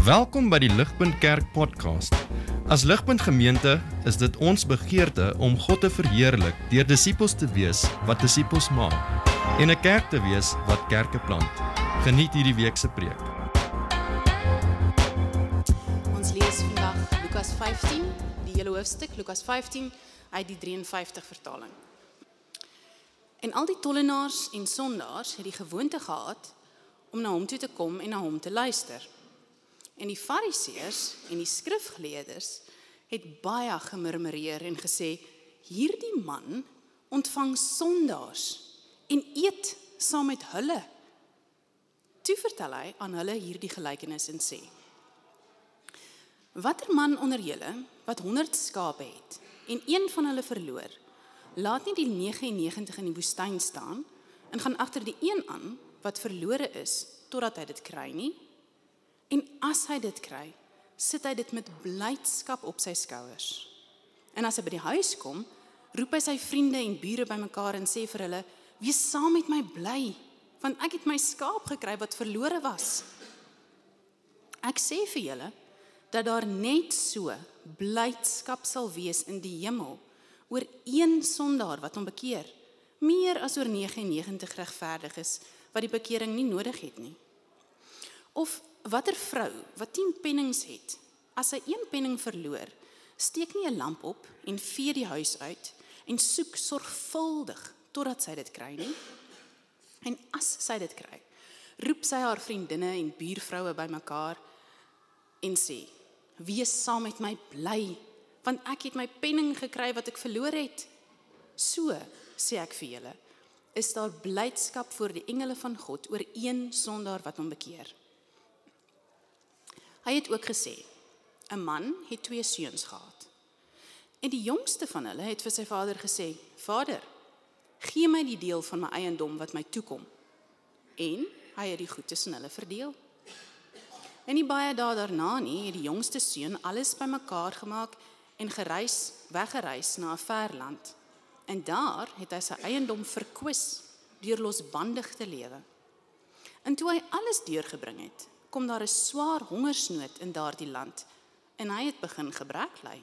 Welkom by die Ligpunt Kerk podcast. As Ligpunt Gemeente is dit ons begeerte om God te verheerlik deur disippels te wees wat disippels maak en 'n kerk te wees wat kerke plant. Geniet hierdie week se preek. Ons lees vandag Lukas 15, die hele hoofstuk, Lukas 15 uit die 53 vertaling. En al die tollenaars en sondaars het die gewoonte gehad om na hom toe te kom en na hom te luister. En die fariseërs en die skrifgeleerdes het baie gemurmureer en gesê, hierdie man ontvang sondaars en eet saam met hulle. Toe vertel hy aan hulle hierdie gelykenis en sê, watter man onder julle wat 100 skape het en een van hulle verloor, laat nie die 99 in die woestyn staan en gaan agter die een aan wat verlore is totdat hy dit kry nie. En as hy dit kry, sit hy dit met blydskap op sy skouers. En as hy by die huis kom, roep hy sy vriende en bure bymekaar en sê vir hulle, wees saam met my bly, want ek het my skaap gekry wat verlore was. Ek sê vir julle, dat daar net so blydskap sal wees in die hemel, oor een sondaar wat hom bekeer, meer as oor 99 regverdiges, wat die bekering nie nodig het nie. Of watter vrou wat 10 pennings het, as sy 1 penning verloor, steek nie 'n lamp op en vee die huis uit en soek sorgvuldig totdat sy dit kry nie. En as sy dit kry, roep sy haar vriendinne en buurvroue bymekaar en sê, wees saam met my bly, want ek het my penning gekry wat ek verloor het. So, sê ek vir julle, is daar blydskap voor die engele van God oor een sondaar wat hom bekeer. Hy het ook gesê, 'n man het 2 seuns gehad. En die jongste van hulle het vir sy vader gesê, Vader, gee my die deel van my eiendom wat my toekom. En hy het die goed tussen hulle verdeel. En nie baie dae daarna nie, het die jongste seun alles bymekaar gemaak en weggereis na 'n ver land. En daar het hy sy eiendom verkwis deur losbandig te lewe. En toe hy alles deurgebring het, kom daar 'n swaar hongersnood in daardie land, en hy het begin gebrek ly.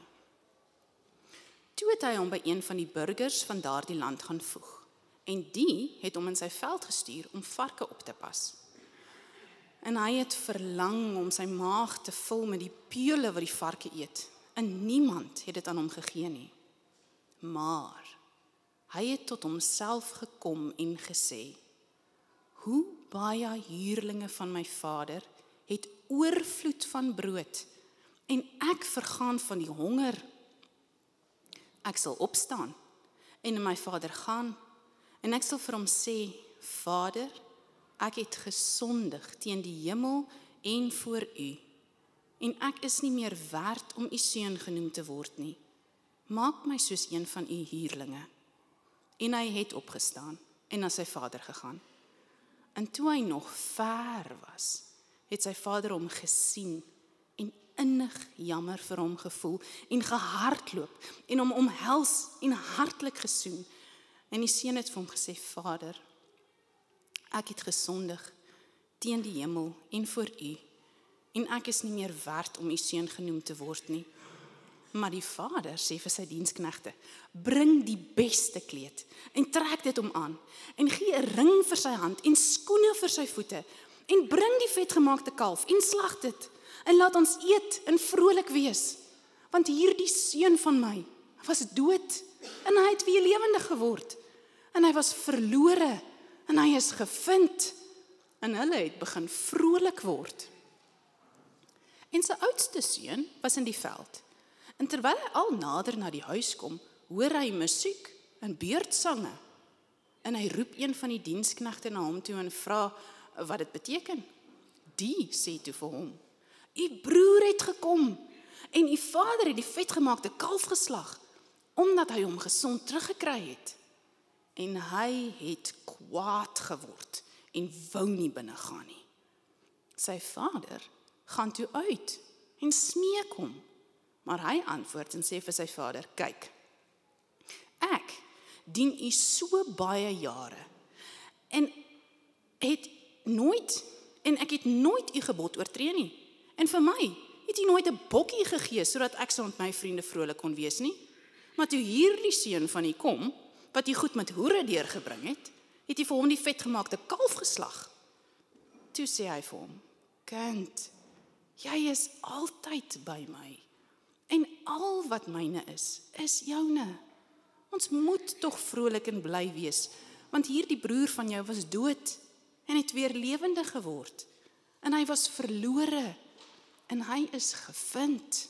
Toe het hy hom by een van die burgers van daardie land gaan voeg, en die het hom in sy veld gestuur om varke op te pas. En hy het verlang om sy maag te vul met die peule wat die varke eet, en niemand het dit aan hom gegee nie. Maar hy het tot homself gekom en gesê, hoe baie huurlinge van my vader het oorvloed van brood, en ek vergaan van die honger. Ek sal opstaan en na my vader gaan, en ek sal vir hom sê, Vader, ek het gesondig teen die hemel en voor u, en ek is nie meer werd om u seun genoem te word nie. Maak my soos een van u huurlinge. En hy het opgestaan en na sy vader gegaan. En toe hy nog ver was, het sy vader hom gesien en innig jammer vir hom gevoel en gehardloop en hom omhels en hartlik gesoen. En die seun het vir hom gesê, Vader, ek het gesondig teen die hemel en voor u, en ek is nie meer werd om u seun genoem te word nie. Maar die vader sê vir sy diensknegte, bring die beste kleed en trek dit hom aan en gee 'n ring vir sy hand en skoene vir sy voete en bring die vetgemaakte kalf en slag dit en laat ons eet en vrolik wees, want hierdie seun van my was dood en hy het weer lewendig geword en hy was verlore en hy is gevind en hulle het begin vrolik word. En sy oudste seun was in die veld. En terwyl hy al nader na die huis kom, hoor hy musiek en beurtsange. En hy roep een van die diensknegte na hom toe en vra wat dit beteken. Die sê toe vir hom, u broer het gekom en u vader het die vetgemaakte kalf geslag, omdat hy hom gesond teruggekry het. En hy het kwaad geword en wou nie binne gaan nie. Sy vader gaan toe uit en smeek hom. Maar hy antwoord en sê vir sy vader, kyk, ek dien u so baie jare en ek het nooit u gebod oortree nie En vir my het hy nooit 'n bokkie gegee sodat ek saam met my vriende vrolik kon wees nie. Maar toe hierdie seun van hy kom, wat hy goed met hoere deurgebring het hy vir hom die vetgemaakte kalf geslag. Toe sê hy vir hom, kind, jy is altyd by my. En al wat myne is joune. Ons moet tog vrolik en bly wees, want hierdie broer van jou was dood en het weer lewendig geword. En hy was verlore en hy is gevind.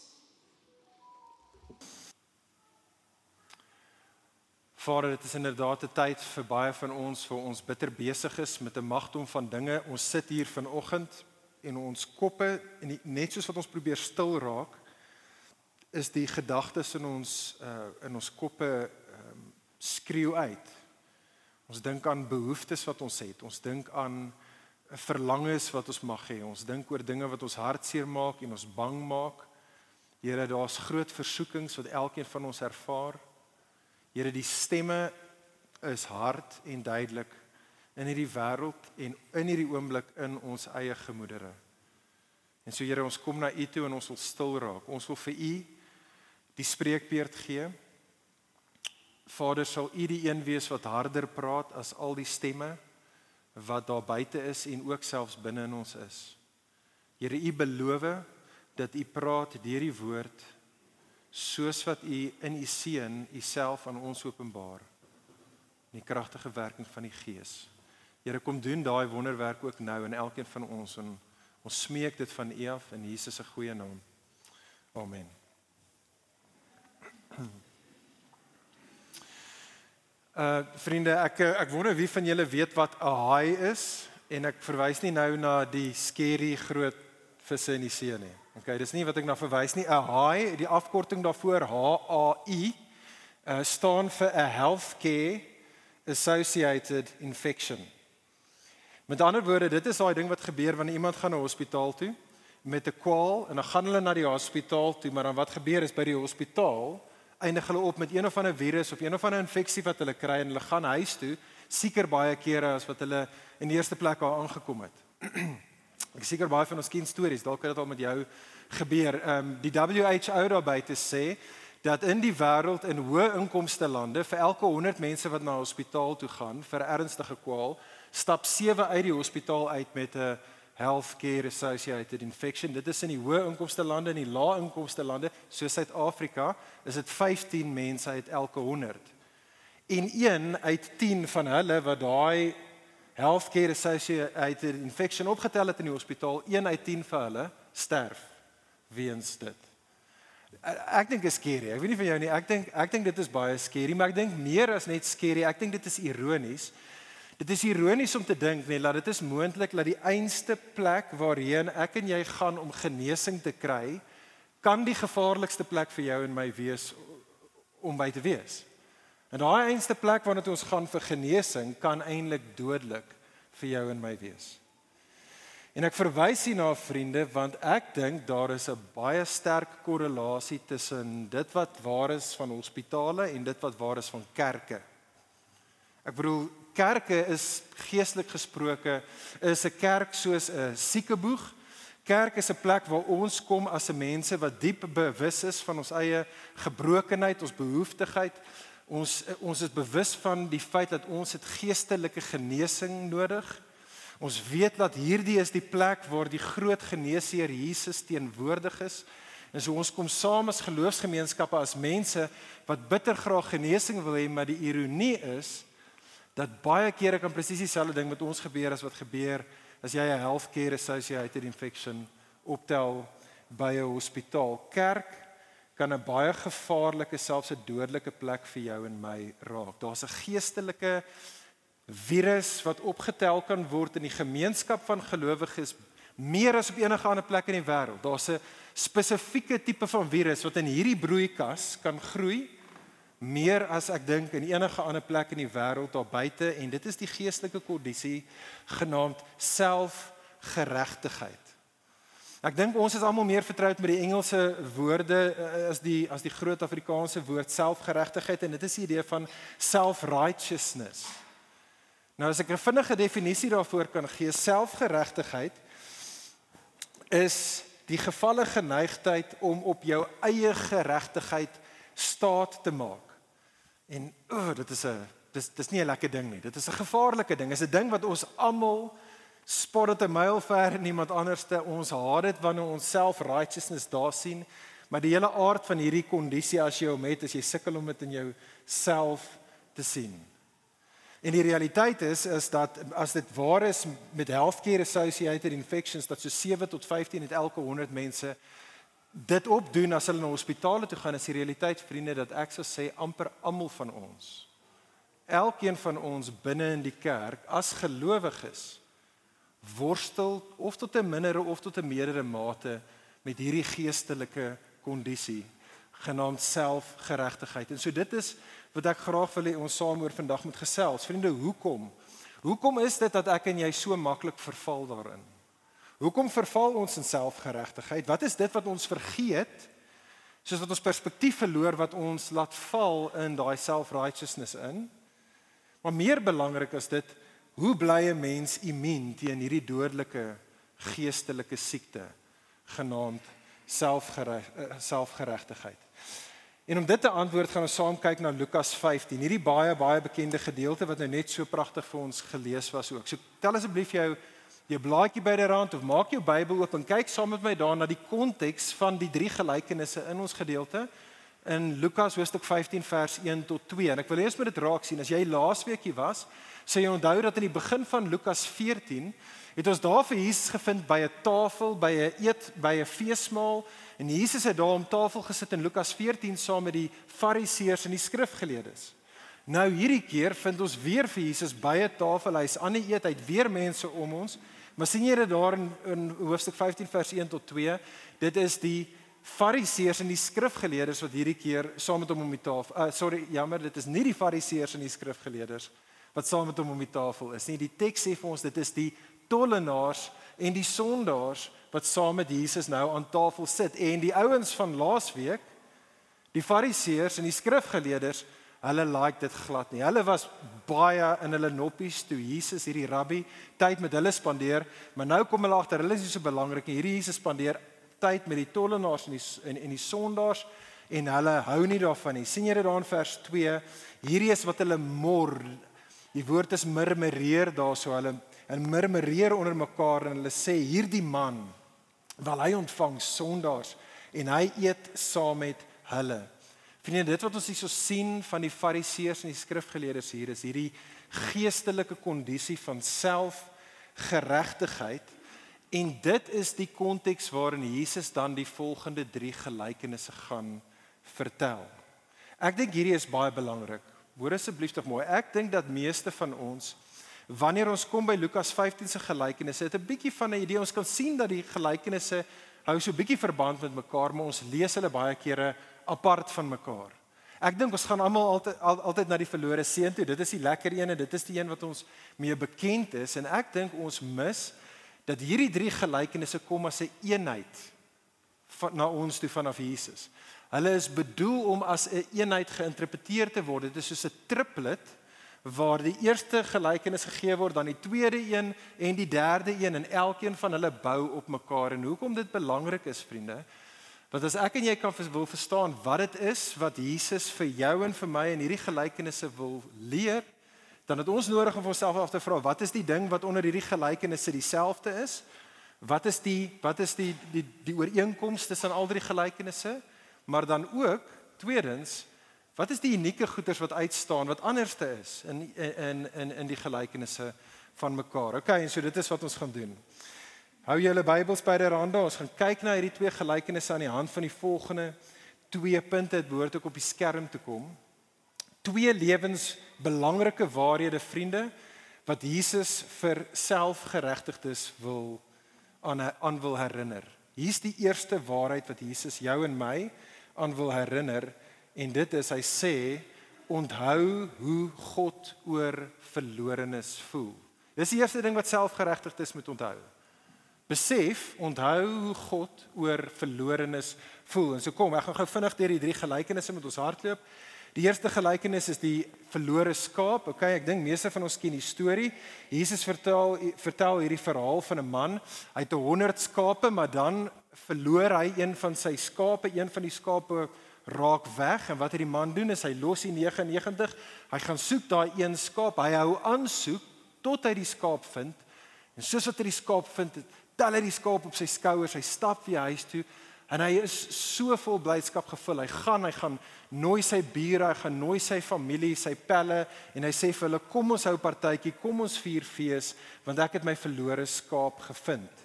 Vader, dit is inderdaad 'n tyd vir baie van ons, vir ons bitter besig is met 'n magdom van dinge. Ons sit hier vanoggend en ons koppe, en net soos wat ons probeer stil raak, is die gedagtes in ons koppe skreeu uit. Ons dink aan behoeftes wat ons het. Ons dink aan verlangens wat ons mag hê. Ons dink oor dinge wat ons hartseer maak en ons bang maak. Here, daar's groot versoekings wat elkeen van ons ervaar. Here, die stemme is hard en duidelik in hierdie wêreld en in hierdie oomblik in ons eie gemoedere. En so Here, ons kom na U toe en ons wil stil raak. Ons wil vir U die spreekbeurt gee. Vader, sal U die een wees wat harder praat as al die stemme wat daar buite is en ook selfs binne in ons is. Here, U beloof dat U praat deur die woord soos wat U in U seun Uself aan ons openbaar. In die kragtige werking van die Gees. Here, kom doen daai wonderwerk ook nou in elkeen van ons en ons smeek dit van U af in Jesus se goeie naam. Amen. Vriende, ek wonder wie van julle weet wat 'n haai is en ek verwys nie nou na die scary groot visse in die see nie. Okay, dis nie wat ek na verwys nie. 'n Haai, die afkorting daarvoor HAI, staan vir 'n Healthcare Associated Infection. Met ander woorde, dit is daai ding wat gebeur wanneer iemand gaan na 'n hospitaal toe met 'n kwaal en dan gaan hulle na die hospitaal toe, maar dan wat gebeur is by die hospitaal eindig hulle op met een of ander virus of een of ander infeksie wat hulle kry en hulle gaan huis toe, seker baie kere as wat hulle in die eerste plek daar aangekom het. Ek is seker baie van ons ken stories, dalk het dit al met jou gebeur. Die WHO daar buite sê dat in die wêreld in hoë inkomste lande vir elke 100 mense wat na 'n hospitaal toe gaan vir 'n ernstige kwaal, stap 7 uit die hospitaal uit met 'n Healthcare Associated Infection. Dit is in die hoë inkomste lande, in die lae inkomste lande, soos Suid-Afrika, is dit 15 mense uit elke 100. En 1 uit 10 van hulle wat daai Healthcare Associated Infection opgetel het in die hospitaal, 1 uit 10 van hulle sterf weens dit. Ek dink dit is scary. Ek weet nie van jou nie. Ek dink dit is baie scary, maar ek dink meer as net scary. Ek dink dit is ironies. Dit is ironies om te dink net dat dit is moontlik dat die einste plek waarheen ek en jy gaan om genesing te kry, kan die gevaarlikste plek vir jou en my wees om by te wees. En daai einste plek waarna ons gaan vir genesing kan eintlik dodelik vir jou en my wees. En ek verwys hier na vriende, want ek dink daar is 'n baie sterk korrelasie tussen dit wat waar is van hospitale en dit wat waar is van kerke. Ek bedoel, kerke is geestelik gesproke, is 'n kerk soos 'n siekeboeg. Kerk is 'n plek waar ons kom as 'n mense wat diep bewus is van ons eie gebrokenheid, ons behoeftigheid. Ons is bewus van die feit dat ons het geestelike genesing nodig. Ons weet dat hierdie is die plek waar die groot geneesheer Jesus teenwoordig is. En so ons kom saam as geloofsgemeenskappe, as mense wat bitter graag genesing wil hê, maar die ironie is dat baie kere kan presies dieselfde ding met ons gebeur as wat gebeur as jy 'n Healthcare Associated Infection optel by 'n hospitaal. Kerk kan 'n baie gevaarlike, selfs 'n dodelike plek vir jou en my raak. Daar's 'n geestelike virus wat opgetel kan word in die gemeenskap van gelowiges meer as op enige ander plek in die wêreld. Daar's 'n spesifieke tipe van virus wat in hierdie broeikas kan groei meer as ek dink in enige ander plek in die wêreld daar buite, en dit is die geestelike kondisie genaamd selfgeregtigheid. Ek dink ons is almal meer vertroud met die Engelse woorde as die groot Afrikaanse woord selfgeregtigheid, en dit is die idee van self-righteousness. Nou as ek 'n vinnige definisie daarvoor kan gee, selfgeregtigheid is die gevalle geneigtheid om op jou eie geregtigheid staat te maak. En dis nie 'n lekker ding nie. Dit is 'n gevaarlike ding. Dit is 'n ding wat ons almal spot dit 'n myl ver en iemand anderste. Ons haat dit wanneer ons self-righteousness daar sien, maar die hele aard van hierdie kondisie as jy hom het, as jy sukkel om dit in jou self te sien. En die realiteit is dat as dit waar is met healthcare associated infections, dat so 7 tot 15 uit elke 100 mense dit opdoen as hulle na hospitale toe gaan, is die realiteit, vriende, dat ek sou sê amper almal van ons, elkeen van ons binne in die kerk, as gelowiges, worstel of tot 'n mindere of tot 'n meerdere mate met hierdie geestelike kondisie, genaamd selfgeregtigheid. En so dit is wat ek graag wil hê ons saam oor vandag moet gesels. Vriende, hoekom? Hoekom is dit dat ek en jy so maklik verval daarin? Hoekom verval ons in selfgeregtigheid? Wat is dit wat ons vergeet, soos wat ons perspektief verloor, wat ons laat val in daai self-righteousness in? Maar meer belangrik as dit, hoe bly 'n mens immuun teen hierdie dodelike geestelike siekte, genaamd selfgeregtigheid? En om dit te antwoord, gaan ons saam kyk na Lukas 15, hierdie baie bekende gedeelte wat nou net so pragtig vir ons gelees was ook. So tel asseblief jou blaadjie byderhand of maak jou Bybel oop en kyk saam met my daar na die konteks van die 3 gelykenisse in ons gedeelte in Lukas hoofstuk 15 vers 1 tot 2. En ek wil eers met dit raak sien. As jy laasweek hier was, sê jy onthou dat in die begin van Lukas 14 het ons daar vir Jesus gevind by 'n tafel, by 'n feesmaal, en Jesus het daar om tafel gesit in Lukas 14 saam met die Fariseërs en die skrifgeleerdes. Nou hierdie keer vind ons weer vir Jesus by 'n tafel, hy's aan die eet, hy het weer mense om ons, maar sien jy dit daar in hoofstuk 15 vers 1 tot 2, dit is die Fariseërs en die skrifgeleerdes wat hierdie keer saam met hom om die tafel, dit is nie die Fariseërs en die skrifgeleerdes wat saam met hom om die tafel is nie. Die teks sê vir ons, dit is die tollenaars en die sondaars wat saam met Jesus nou aan tafel sit. En die ouens van laasweek, die Fariseërs en die skrifgeleerders, hulle like dit glad nie. Hulle was baie in hulle noppies toe Jesus, hierdie rabbi, tyd met hulle spandeer, maar nou kom hulle agter, hulle is nie so belangrik nie. Hierdie Jesus spandeer tyd met die tollenaars en die sondaars, en hulle hou nie daarvan nie. Sien jy dit daar in vers 2? Hierdie is wat hulle mor. Die woord is murmureer daar, so hulle murmureer onder mekaar en hulle sê, hierdie man, wel hy ontvang sondaars en hy eet saam met hulle. Vriende, dit wat ons hier so sien van die Fariseërs en die skrifgeleerdes hier, is hierdie geestelike kondisie van selfgeregtigheid, en dit is die konteks waarin Jesus dan die volgende 3 gelykenisse gaan vertel. Ek dink hierdie is baie belangrik. Hoor asseblief tog mooi. Ek dink dat meeste van ons, wanneer ons kom by Lukas 15 se gelykenisse, het 'n bietjie van 'n idee. Ons kan sien dat die gelykenisse hou so 'n bietjie verband met mekaar, maar ons lees hulle baie kere apart van mekaar. Ek dink ons gaan almal altyd na die verlore seun toe. Dit is die lekker een en dit is die een wat ons mee bekend is, en ek dink ons mis dat hierdie 3 gelykenisse kom as 'n eenheid na ons toe vanaf Jesus. Hulle is bedoel om as 'n eenheid geïnterpreteer te word. Dit is soos 'n triplet waar die eerste gelykenis gegee word, dan die tweede een en die derde een, en elkeen van hulle bou op mekaar. En hoekom dit belangrik is, vriende, want as ek en jy wil verstaan wat dit is wat Jesus vir jou en vir my in hierdie gelykenisse wil leer, dan het ons nodig om onsself af te vra, wat is die ding wat onder hierdie gelykenisse dieselfde is? Wat is die ooreenkoms tussen al 3 gelykenisse? Maar dan ook, tweedens, wat is die unieke goeders wat uitstaan, wat anderste is in die gelykenisse van mekaar? Okay, en so dit is wat ons gaan doen. Hou julle Bybels byderhand, ons gaan kyk na hierdie 2 gelykenisse aan die hand van die volgende 2 punte, dit behoort ook op die skerm te kom. 2 lewensbelangrike waarhede, vriende, wat Jesus vir selfgeregtigdes aan wil herinner. Hier's die eerste waarheid wat Jesus jou en my aan wil herinner, en dit is, hy sê, onthou hoe God oor verlorenes voel. Dis die eerste ding wat selfgeregtigdes moet onthou. Besef, onthou hoe God oor verlorenes voel. En so kom, ek gaan gou vinnig deur die 3 gelykenisse met ons hardloop. Die eerste gelykenis is die verlore skaap. Okay, ek dink meeste van ons ken die storie. Jesus vertel hierdie verhaal van 'n man. Hy het 100 skape, maar dan verloor hy een van sy skape, een van die skape raak weg, en wat die man doen is, hy los die 99, hy gaan soek daai een skaap, hy hou aan soek, tot hy die skaap vind, en soos wat hy die skaap vind, tel hy die skaap op sy skouers, hy stap weer huis toe, en hy is so vol blydskap gevul, hy gaan nooi sy bure, hy gaan nooi sy familie, sy pelle, en hy sê vir hulle, kom ons hou partytjie, kom ons vier fees, want ek het my verlore skaap gevind.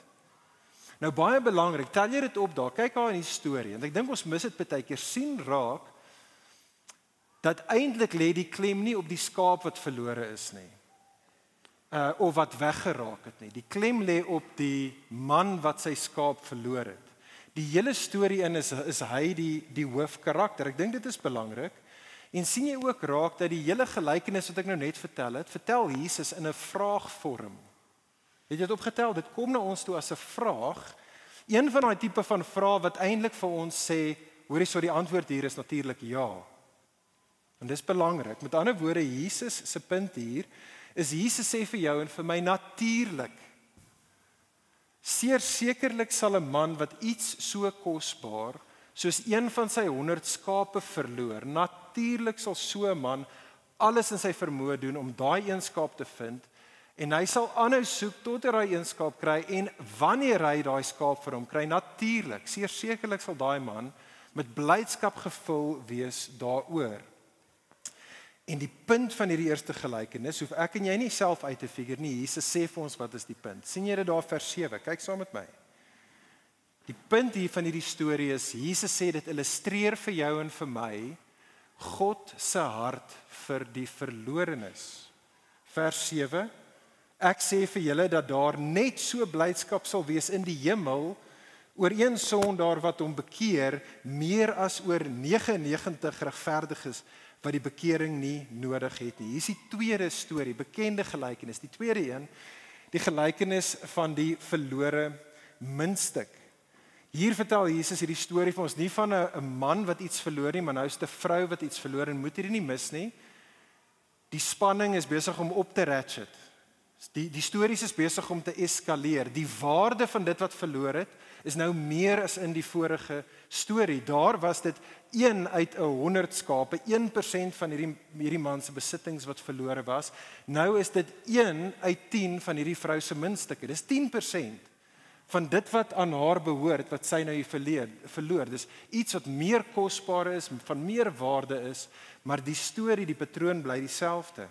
Nou baie belangrik, tel jy dit op daar, kyk daar in die storie, en ek dink ons mis dit baie keer, sien raak, dat eintlik lê die klem nie op die skaap wat verlore is nie, of wat weggeraak het nie, die klem lê op die man wat sy skaap verloor het. Die hele storie in is hy die hoofkarakter. Ek dink dit is belangrik. En sien jy ook raak dat die hele gelykenis wat ek nou net vertel het, vertel Jesus in 'n vraagvorm. Het jy dit opgetel? Dit kom na ons toe as 'n vraag. Een van daai tipe van vrae wat eintlik vir ons sê, hoorie, so die antwoord hier is natuurlik ja. En dis belangrik. Met ander woorde, Jesus se punt hier is Jesus sê vir jou en vir my natuurlik. Sekerlik sal 'n man wat iets so kosbaar soos een van sy 100 skape verloor, natuurlik sal so 'n man alles in sy vermoë doen om daai een skaap te vind, en hy sal aanhou soek tot hy daai een skaap kry, en wanneer hy daai skaap vir hom kry, natuurlik, sekerlik sal daai man met blydskap gevul wees daaroor. En die punt van hierdie eerste gelykenis, hoef ek en jy nie self uit te figure nie, Jesus sê vir ons wat is die punt. Sien jy dit daar vers 7, kyk saam met my. Die punt hier van hierdie storie is, Jesus sê dit illustreer vir jou en vir my, God se hart vir die verlorenes. Vers 7, ek sê vir julle dat daar net so blydskap sal wees in die hemel, oor een sondaar wat hom bekeer, meer as oor 99 regverdiges, wat die bekering nie nodig het nie. Hier is die tweede storie, bekende gelykenis. Die tweede een, die gelykenis van die verlore muntstuk. Hier vertel Jesus hierdie storie vir ons nie van 'n man wat iets verloor nie, maar nou is dit 'n vrou wat iets verloor, en moet hierdie nie mis nie. Die spanning is besig om op te ratchet. Die stories is besig om te eskaleer. Die waarde van dit wat verloor het, is nou meer as in die vorige storie. Daar was dit 1 uit 100 skape, 1% van hierdie man se besittings wat verlore was. Nou is dit 1 uit 10 van hierdie vrou se muntstukke. Dis 10% van dit wat aan haar behoort, wat sy nou hier verloor. Dis iets wat meer kosbaar is, van meer waarde is, maar die storie, die patroon bly dieselfde.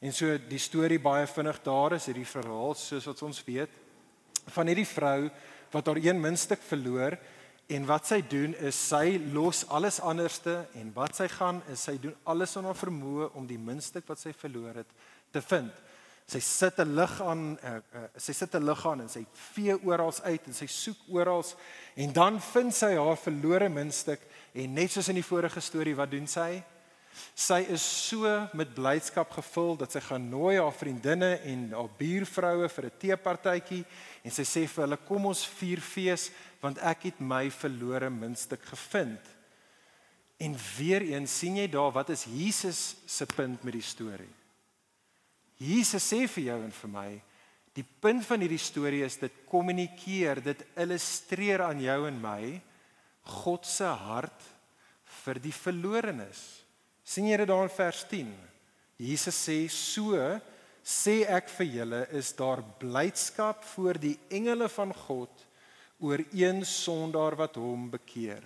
En so die storie baie vinnig daar is, hierdie verhaal, soos wat ons weet, van hierdie vrou wat haar 1 muntstuk verloor, en wat sy doen is, sy los alles anderste, en wat sy gaan is, sy doen alles in haar vermoë om die muntstuk wat sy verloor het, te vind. Sy sit 'n lig aan, en sy vee oral uit, en sy soek oral, en dan vind sy haar verlore muntstuk, en net soos in die vorige storie, wat doen sy? Sy is so met blydskap gevul, dat sy gaan nooi haar vriendinne en haar buurvroue vir 'n teepartytjie, en sy sê vir hulle, kom ons vier fees, want ek het my verlore muntstuk gevind. En weer eens sien jy daar, wat is Jesus se punt met die storie? Jesus sê vir jou en vir my, die punt van hierdie storie is, dit kommunikeer, dit illustreer aan jou en my, God se hart vir die verlorenes. Sien jy dit daar in vers 10? Jesus sê, so sê ek vir julle, is daar blydskap voor die engele van God oor een sondaar wat hom bekeer.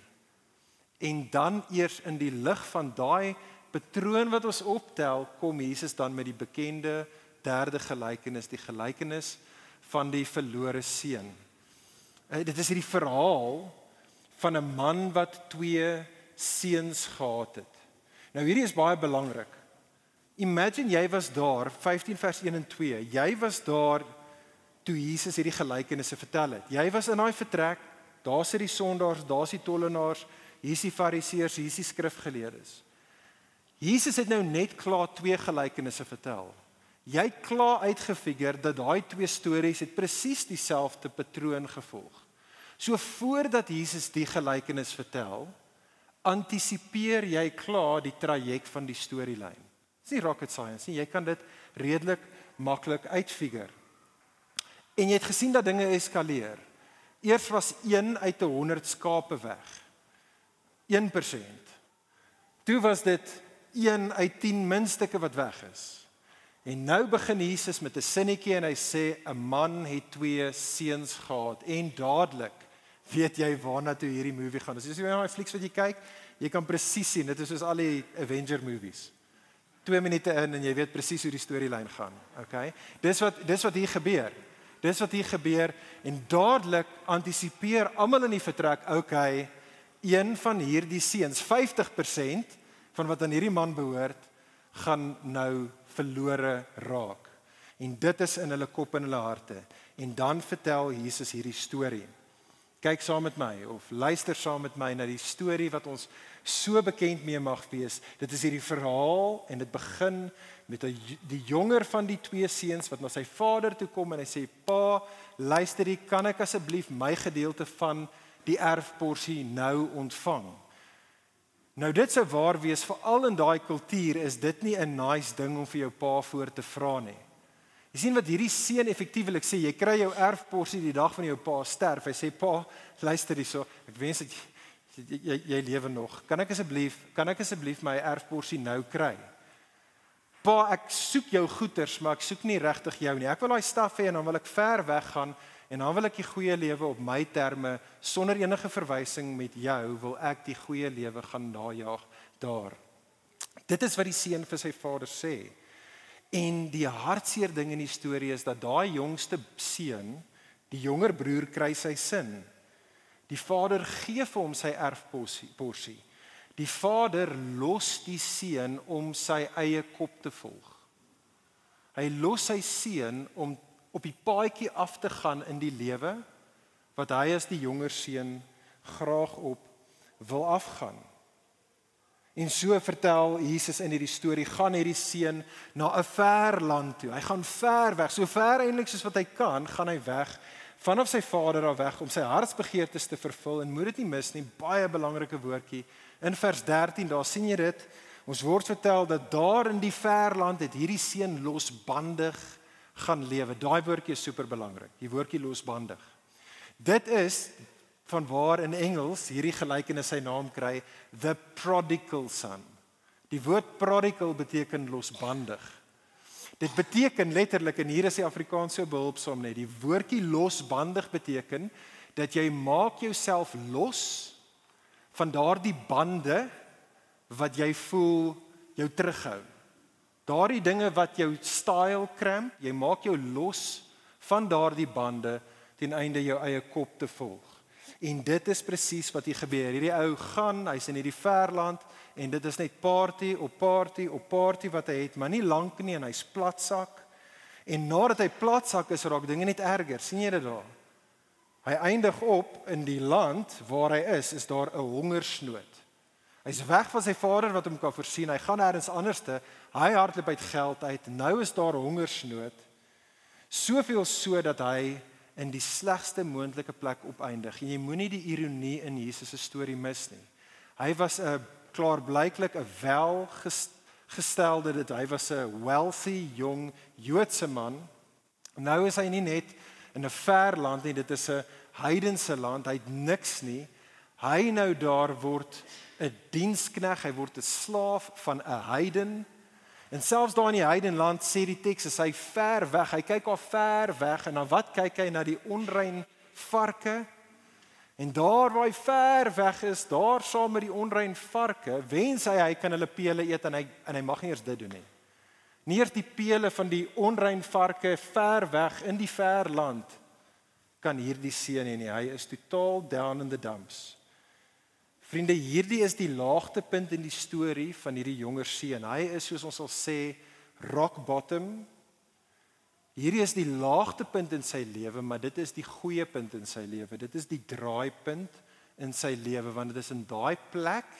En dan eers in die lig van daai patroon wat ons optel, kom Jesus dan met die bekende derde gelykenis, die gelykenis van die verlore seun. Dit is hierdie verhaal van 'n man wat 2 seuns gehad het. Nou hierdie is baie belangrik. Imagine jy was daar, 15 vers 1 en 2, jy was daar toe Jesus hierdie gelykenisse vertel het. Jy was in daai vertrek, daar sit die sondaars, daar is die tollenaars, hier is die fariseërs, hier is die skrifgeleerdes. Jesus het nou net klaar 2 gelykenisse vertel. Jy het klaar uitgefigure dat daai 2 stories het presies dieselfde patroon gevolg. So voordat Jesus die gelykenis vertel, antisipeer jy klaar die traject van die storielyn. Dis nie rocket science nie, jy kan dit redelik maklik uitfigure. En jy het gesien dat dinge eskaleer. Eers was 1 uit 100 skape weg. 1%. Toe was dit 1 uit 10 muntstukke wat weg is. En nou begin Jesus met 'n sinnetjie en hy sê 'n man het 2 seuns gehad en dadelik weet jy waarna toe hierdie movie gaan. As jy na die flieks wat jy kyk, jy kan presies sien, dit is soos al die Avenger movies. 2 minute in en jy weet presies hoe die storielyn gaan. Okay? Dis wat hier gebeur. Dis wat hier gebeur en dadelik antisipeer almal in die vertrek, okay, een van hierdie seuns, 50% van wat aan hierdie man behoort, gaan nou verlore raak. En dit is in hulle kop en hulle harte. En dan vertel Jesus hierdie storie. Kyk saam met my, of luister saam met my na die storie wat ons so bekend mee mag wees. Dit is hierdie verhaal en dit begin met die jonger van die 2 seuns wat na sy vader toe kom en hy sê, pa, luister hier, kan ek asseblief my gedeelte van die erfporsie nou ontvang? Nou dit sou waar wees, veral in daai kultuur is dit nie 'n nice ding om vir jou pa voor te vra nie. Jy sien wat hierdie seun effektiewelik sê, jy kry jou erfporsie die dag van jou pa sterf. Hy sê, pa, luister hierso, ek wens dat jy lewe nog. Kan ek asseblief my erfporsie nou kry? Pa, ek soek jou goeders, maar ek soek nie regtig jou nie. Ek wil daai staf hê en dan wil ek ver weg gaan en dan wil ek die goeie lewe op my terme sonder enige verwysing met jou wil ek die goeie lewe gaan najaag daar. Dit is wat die seun vir sy vader sê. En die hartseer ding in die storie is dat daai jongste seun, die jonger broer kry sy sin. Die vader gee vir hom sy erfporsie. Die vader los die seun om sy eie kop te volg. Hy los sy seun om op die paadjie af te gaan in die lewe wat hy as die jonger seun graag op wil afgaan. En so vertel Jesus in hierdie storie, gaan hierdie seun na 'n ver land toe. Hy gaan ver weg, so ver eintlik soos wat hy kan, gaan hy weg vanaf sy vader af weg om sy hartsbegeertes te vervul en moet dit nie mis nie, baie belangrike woordjie. In vers 13 daar sien jy dit. Ons word vertel dat daar in die ver land het hierdie seun losbandig gaan lewe. Daai woordjie is super belangrik. Die woordjie losbandig. Dit is vanwaar in Engels hierdie gelykenis sy naam kry, the prodigal son. Die woord prodigal beteken losbandig. Dit beteken letterlik, en hier is die Afrikaans so behulpsaam net, die woordjie losbandig beteken dat jy maak jouself los van daardie bande wat jy voel jou terughou. Daardie dinge wat jou style kramp, jy maak jou los van daardie bande ten einde jou eie kop te volg. En dit is presies wat hier gebeur. Hierdie ou gaan, hy's in hierdie verland en dit is net party op party op party wat hy het, maar nie lank nie en hy's platsak. En nadat hy platsak is, raak dinge net erger. sien jy dit daar? Hy eindig op in die land waar hy is daar 'n hongersnood. Hy's weg van sy vader wat hom kan voorsien. Hy gaan ergens anderste. Hy hardloop uit geld uit. Nou is daar hongersnood. Soveel so dat hy in die slegste moontlike plek opeindig. En jy moenie die ironie in Jesus se storie mis nie. Hy was 'n klaarblyklik 'n welgestelde, hy was 'n wealthy jong Joodse man. Nou is hy nie net in 'n ver land nie, dit is 'n heidense land. Hy het niks nie. Hy nou daar word 'n dienskneg, hy word 'n slaaf van 'n heiden. En selfs daar in die heidenland sê die teks is hy ver weg. Hy kyk al ver weg en dan wat kyk hy na die onrein varke? En daar waar hy ver weg is, daar saam met die onrein varke, wens hy kan hulle pele eet en hy mag nie eers dit doen nie. Nie eers die pele van die onrein varke ver weg in die ver land kan hierdie seun hê nie. Hy is totaal down in the dumps. Vriende, hierdie is die laagtepunt in die storie van hierdie jonger seun. Hy is, soos ons sal sê, rock bottom. Hierdie is die laagtepunt in sy lewe, maar dit is die goeie punt in sy lewe. Dit is die draaipunt in sy lewe, want dit is in daai plek,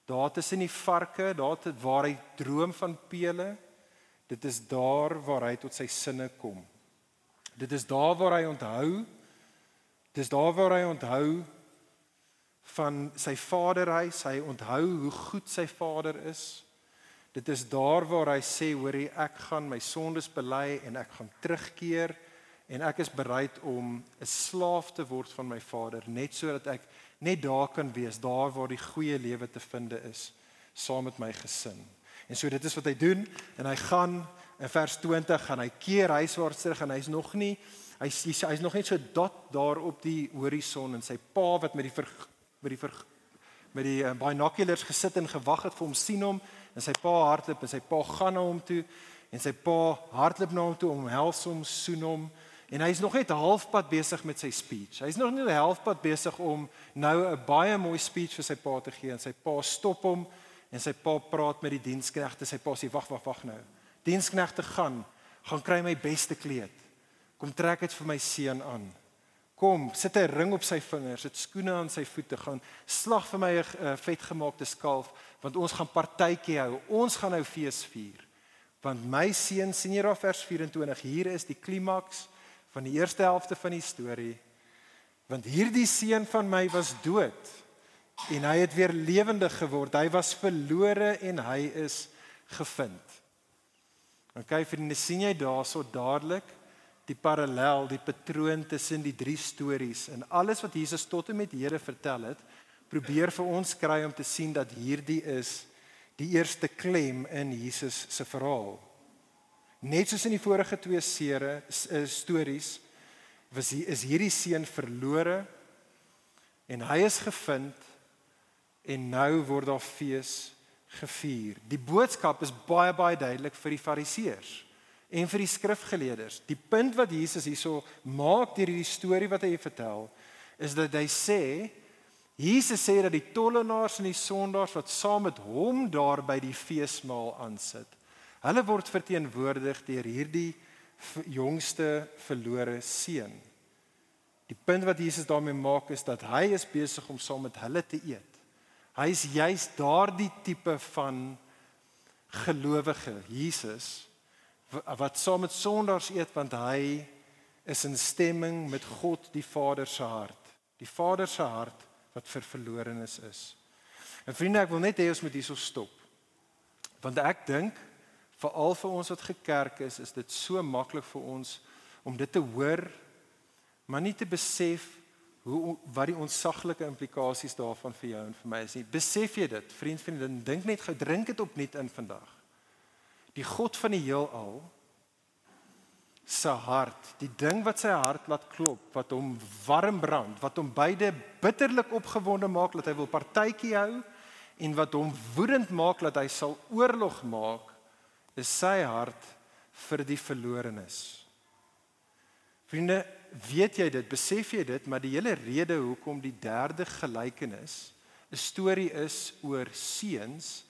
daar tussen die varke, daar waar hy droom van pele, dit is daar waar hy tot sy sinne kom. Dit is daar waar hy onthou, van sy vaderhuis, hy onthou hoe goed sy vader is. Dit is daar waar hy sê, hoorie, ek gaan my sondes bely en ek gaan terugkeer en ek is bereid om 'n slaaf te word van my Vader, net sodat ek net daar kan wees, daar waar die goeie lewe te vind is, saam met my gesin. En so dit is wat hy doen, en hy gaan in vers 20, gaan hy keer huiswaarts terug, en hy's nog net so dot daar op die horison, en sy pa wat met die binoculars gesit en gewag het vir hom sien hom, en sy pa hardloop, en sy pa gaan na hom toe, en sy pa hardloop na hom toe, omhels hom, soen hom, en hy is nog net halfpad besig met sy speech. Hy is nog net halfpad besig om nou 'n baie mooi speech vir sy pa te gee, en sy pa stop hom, en sy pa praat met die diensknegte, sy pa sê, wag nou, diensknegte gaan kry my beste kleed, kom trek dit vir my seun aan, kom, sit 'n ring op sy vingers, sit skoene aan sy voete, gaan slag vir my 'n vetgemaakte kalf, want ons gaan partytjie hou, ons gaan nou fees vier, want my seun, sien jy daar vers 24, hier is die klimaks van die eerste helfte van die storie, want hierdie seun van my was dood, en hy het weer lewendig geword, hy was verlore en hy is gevind. Okay, vriende, sien jy daar so dadelik die parallel, die patroon tussen die drie stories, en alles wat Jesus tot en met hede vertel het, probeer vir ons kry om te sien dat hierdie is die eerste klem in Jesus se verhaal. Net soos in die vorige twee stories, is hierdie seun verlore, en hy is gevind, en nou word daar fees gevier. Die boodskap is baie duidelik vir die fariseërs en vir die skrifgeleerders. Die punt wat Jesus hierso maak deur hierdie storie wat hy vertel, is dat hy sê, Jesus sê dat die tollenaars en die sondaars wat saam met hom daar by die feesmaal aansit, hulle word verteenwoordig deur hierdie jongste verlore seun. Die punt wat Jesus daarmee maak is dat hy is besig om saam met hulle te eet. Hy is juist daardie tipe van gelowige, Jesus, wat saam met sondaars eet, want hy is in stemming met God die Vader se hart. Die Vader se hart wat vir verlorenes is. En vriende, ek wil net hê ons moet hierso stop. Want ek dink, veral vir ons wat gekerk is dit so maklik vir ons om dit te hoor, maar nie te besef wat die ontsaglike implikasies daarvan vir jou en vir my is nie. Besef jy dit, vriendin, dink net gou, drink dit opnuut in vandag. Die God van die heelal se hart, die ding wat sy hart laat klop, wat hom warm brand, wat hom beide bitterlik opgewonde maak, dat hy wil partytjie hou, en wat hom woedend maak, dat hy sal oorlog maak, is sy hart vir die verlorenes. Vriende, weet jy dit, besef jy dit, maar die hele rede hoekom die derde gelykenis 'n storie is oor seuns,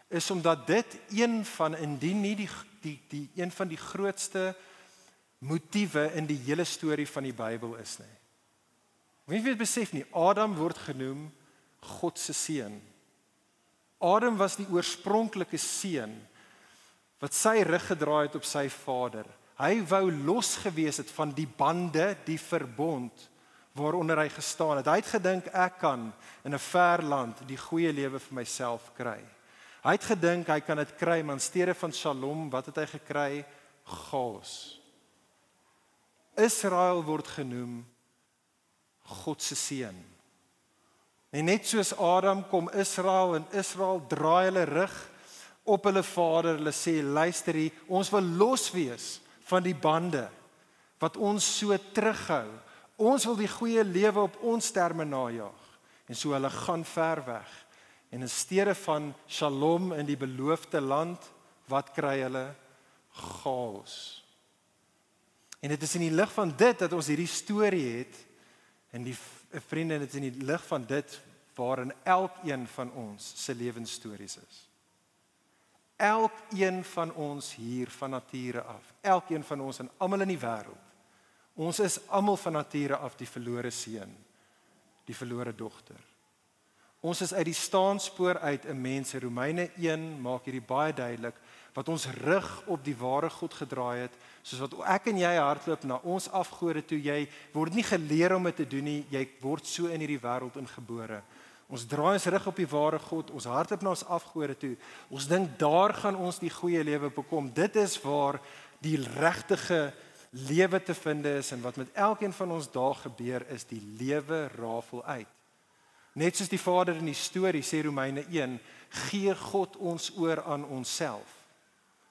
is omdat dit een van, indien nie die een van die grootste motiewe in die hele storie van die Bybel is nie. Wie weet besef nie, Adam word genoem God se seun. Adam was die oorspronklike seun wat sy rug gedraai het op sy vader. Hy wou los gewees het van die bande, die verbond waaronder hy gestaan het. Hy het gedink ek kan in 'n ver land die goeie lewe vir myself kry. Hy het gedink hy kan dit kry, maar in steede van Shalom, wat het hy gekry? Chaos. Israel word genoem God se seun. En net soos Adam kom Israel, en Israel draai hulle rug op hulle vader, hulle sê, luister hier, ons wil los wees van die bande wat ons so terughou. Ons wil die goeie lewe op ons terme najag. En so hulle gaan ver weg. En in steede van Shalom in die beloofde land, wat kry hulle? Chaos. En dit is in die lig van dit dat ons hierdie storie het, en die vriende, dit is in die lig van dit waarin elkeen van ons se lewensstories is. Elkeen van ons hier van nature af, elkeen van ons en almal in die wêreld, ons is almal van nature af die verlore seun, die verlore dogter. Ons is uit die staanspoor uit 'n mens. Romeine 1 maak hierdie baie duidelik, wat ons rug op die ware God gedraai het, soos wat ek en jy hardloop na ons afgode toe, jy word nie geleer om dit te doen nie, jy word so in hierdie wêreld ingebore. Ons draai ons rug op die ware God, ons hardloop na ons afgode toe, ons dink daar gaan ons die goeie lewe bekom. Dit is waar die regtige lewe te vind is en wat met elkeen van ons daar gebeur is die lewe rafel uit. Net soos die Vader in die storie sê Romeine 1, gee God ons oor aan onsself,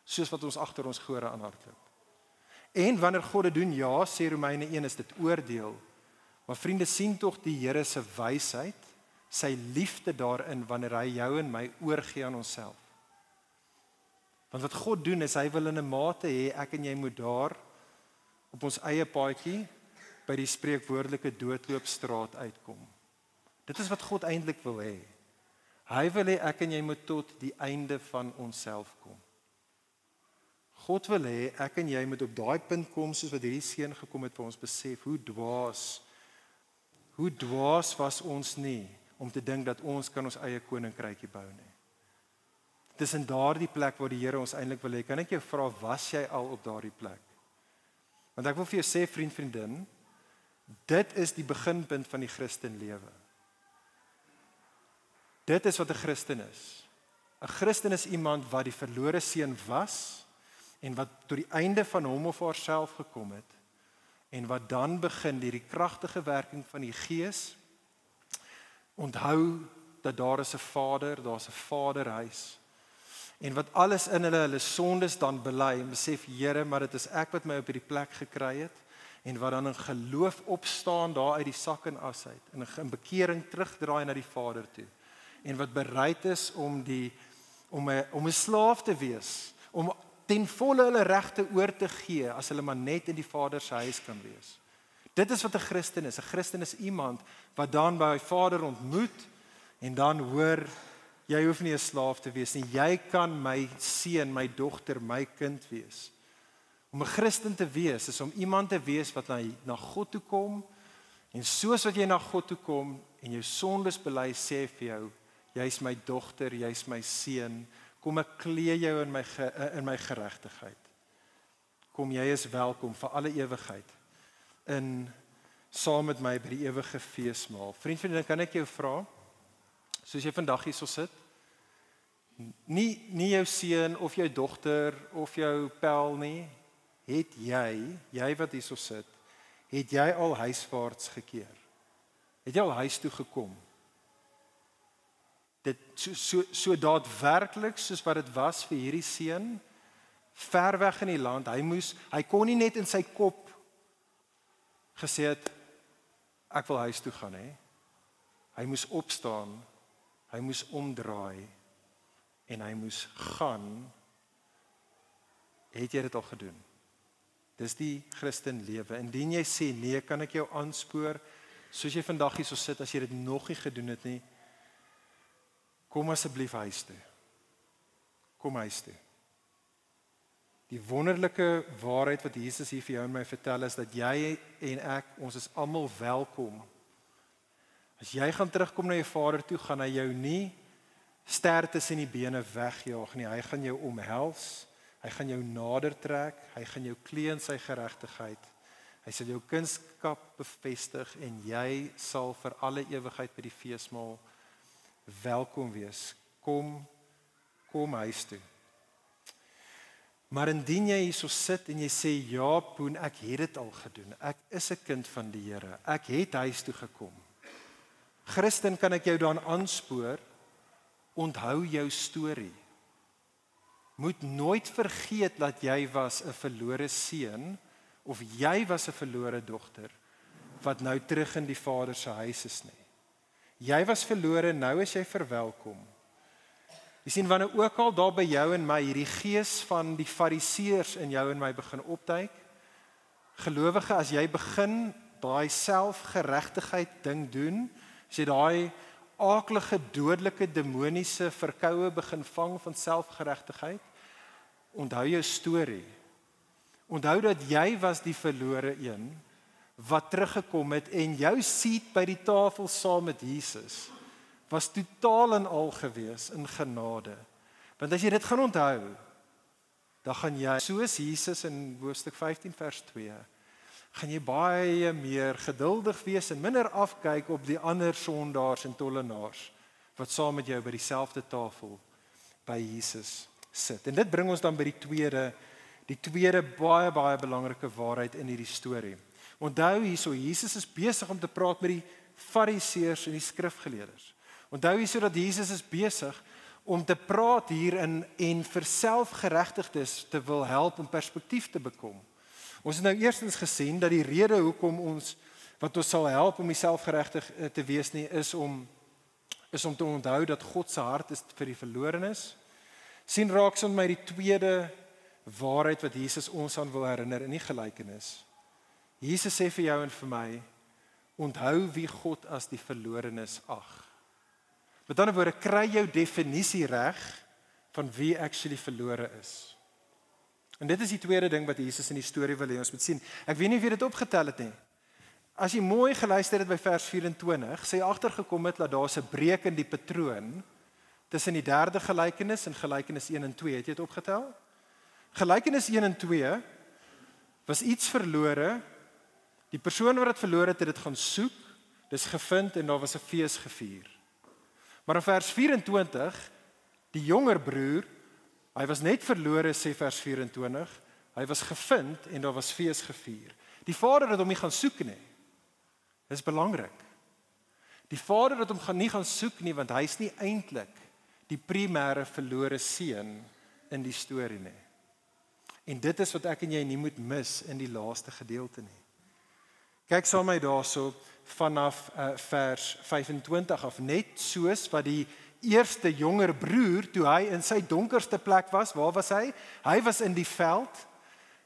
soos wat ons agter ons gehore aanhardloop. En wanneer God dit doen, ja, sê Romeine 1, is dit oordeel. Maar vriende, sien tog die Here se wysheid, sy liefde daarin wanneer hy jou en my oorgee aan onsself. Want wat God doen is, hy wil in 'n mate hê, ek en jy moet daar op ons eie paadjie by die spreekwoordelike doodloopstraat uitkom. Dit is wat God eintlik wil hê. Hy wil hê ek en jy moet tot die einde van onsself kom. God wil hê ek en jy moet op daai punt kom soos wat hierdie seun gekom het waar ons besef hoe dwaas was ons nie om te dink dat ons kan ons eie koninkrykie bou nie. Dis in daardie plek waar die Here ons eintlik wil hê. Kan ek jou vra, was jy al op daardie plek? Want ek wil vir jou sê, vriendin, dit is die beginpunt van die Christenlewe. Dit is wat 'n Christen is. 'n Christen is iemand wat die verlore seun was en wat tot die einde van hom of haarself gekom het en wat dan begin deur die kragtige werking van die Gees onthou dat daar is 'n Vader, daar's 'n Vaderhuis. En wat alles in hulle sondes dan bely en besef, Here, maar dit is ek wat my op hierdie plek gekry het en wat dan in geloof opstaan daar uit die sak en as uit en in bekering terugdraai na die Vader toe en wat bereid is om 'n slaaf te wees, om ten volle hulle regte oor te gee as hulle maar net in die Vader se huis kan wees. Dit is wat 'n Christen is. 'n Christen is iemand wat dan by die Vader ontmoet en dan hoor, jy hoef nie 'n slaaf te wees nie. Jy kan my seun, my dogter, my kind wees. Om 'n Christen te wees is om iemand te wees wat na God toe kom en soos wat jy na God toe kom en jou sondes bely, sê vir jou, jy's my dogter, jy's my seun. Kom ek klee jou in my geregtigheid. Kom, jy is welkom vir alle ewigheid saam met my by die ewige feesmaal. Vriendin, kan ek jou vra, soos jy vandag hierso sit, nie jou seun of jou dogter of jou pel nie, het jy wat hierso sit, het jy al huiswaarts gekeer? Het jy al huis toe gekom? Dit so daadwerklik soos wat dit was vir hierdie seun, ver weg in die land, hy kon nie net in sy kop gesê het, ek wil huis toe gaan, hè? Hy moes opstaan, hy moes omdraai, en hy moes gaan. Het jy dit al gedoen? Dis die Christenlewe. Indien jy sê, nee, kan ek jou aanspoor, soos jy vandag hier so sit, as jy dit nog nie gedoen het nie, kom asseblief huis toe. Kom huis toe. Die wonderlike waarheid wat Jesus hier vir jou en my vertel is, dat jy en ek, ons is almal welkom. As jy gaan terugkom na jou Vader toe, gaan hy jou nie ster tussen die bene wegjaag nie. Hy gaan jou omhels, hy gaan jou nader trek, hy gaan jou klee in sy geregtigheid. Hy sal jou kunskap bevestig en jy sal vir alle ewigheid by die feesmaal welkom wees. Kom huis toe. Maar indien jy hierso sit en jy sê, ja, Poen, ek het dit al gedoen. Ek is 'n kind van die Here. Ek het huis toe gekom. Christen, kan ek jou dan aanspoor, onthou jou storie. Moet nooit vergeet dat jy was 'n verlore seun of jy was 'n verlore dogter wat nou terug in die Vader se huis is nie. Jy was verlore, nou is jy verwelkom. Jy sien, wanneer ook al daar by jou en my hierdie gees van die fariseërs in jou en my begin opduik, gelowige, as jy begin daai selfgeregtigheid ding doen, as jy daai aaklige, dodelike, demoniese verkoue begin vang van selfgeregtigheid, onthou jou storie. Onthou dat jy was die verlore een wat teruggekom het en jou seat by die tafel saam met Jesus was totaal en al gewees in genade. Want as jy dit gaan onthou, dan gaan jy, soos Jesus in hoofstuk 15 vers 2, gaan jy baie meer geduldig wees en minder afkyk op die ander sondaars en tollenaars wat saam met jou by dieselfde tafel by Jesus sit. En dit bring ons dan by die tweede die tweede baie belangrike waarheid in hierdie storie. Onthou hierso, Jesus is besig om te praat met die Fariseërs en die skrifgeleerders. Onthou hierso dat Jesus is besig om te praat hierin en vir selfgeregtigdes te wil help om perspektief te bekom. Ons het nou eerstens gesien dat die rede hoekom wat ons sal help om selfgeregtig te wees nie, is om te onthou dat God se hart is vir die verlorenes. Sien raaks aan my die tweede waarheid wat Jesus ons aan wil herinner in die gelykenis. Jesus sê vir jou en vir my, onthou wie God as die verlorenes ag. Met ander woorde, kry jou definisie reg van wie actually verlore is. En dit is die tweede ding wat Jesus in die storie wil hê ons moet sien. Ek weet nie of jy dit opgetel het nie. As jy mooi geluister het by vers 24, sê jy agtergekom het dat daar's 'n breek in die patroon tussen die derde gelykenis en gelykenis 1 en 2. Het jy dit opgetel? Gelykenis 1 en 2 was iets verlore. Die persoon wat dit verloor het dit gaan soek, dis gevind en daar was 'n fees gevier. Maar in vers 24, die jonger broer, hy was net verlore, sê vers 24, hy was gevind en daar was fees gevier. Die vader het hom nie gaan soek nie. Dis belangrik. Die vader het hom nie gaan soek nie, want hy's nie eintlik die primêre verlore seun in die storie nie. En dit is wat ek en jy nie moet mis in die laaste gedeelte nie. Kyk saam met my daarso vanaf vers 25 af, net soos wat die eerste jonger broer, toe hy in sy donkerste plek was, waar was hy? Hy was in die veld.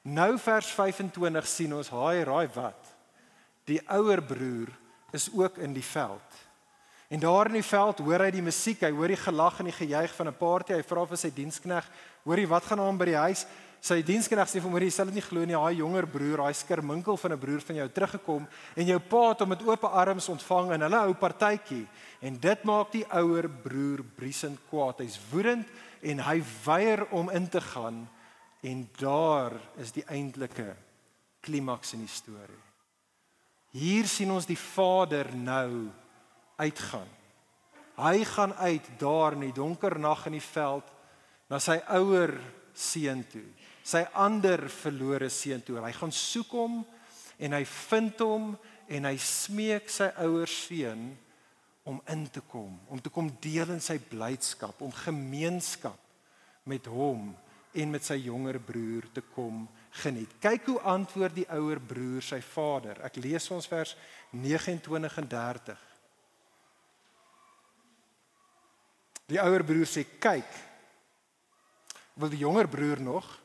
Nou vers 25 sien ons, raai wat? Die ouer broer is ook in die veld. En daar in die veld hoor hy die musiek, hy hoor die gelag en die gejuig van 'n party, hy vra vir sy dienskneg, hoorie, wat gaan aan by die huis? Sy dienskneg sê vir hom, jy sal dit nie glo nie, daai jonger broer, daai skerminkel van 'n broer van jou teruggekom en jou pa het hom met oop arms ontvang in hulle ou partytjie. En dit maak die ouer broer briesend kwaad. Hy's woedend en hy weier om in te gaan. En daar is die eintlike klimaks in die storie. Hier sien ons die vader nou uitgaan. Hy gaan uit daar in die donker nag in die veld na sy ouer seun toe. Sy ander verlore seun toe. Hy gaan soek hom en hy vind hom en hy smeek sy ouer seun om in te kom, om te kom deel in sy blydskap, om gemeenskap met hom en met sy jonger broer te kom geniet. Kyk hoe antwoord die ouer broer sy vader. Ek lees ons vers 29 en 30. Die ouer broer sê, kyk, wil die jonger broer nog,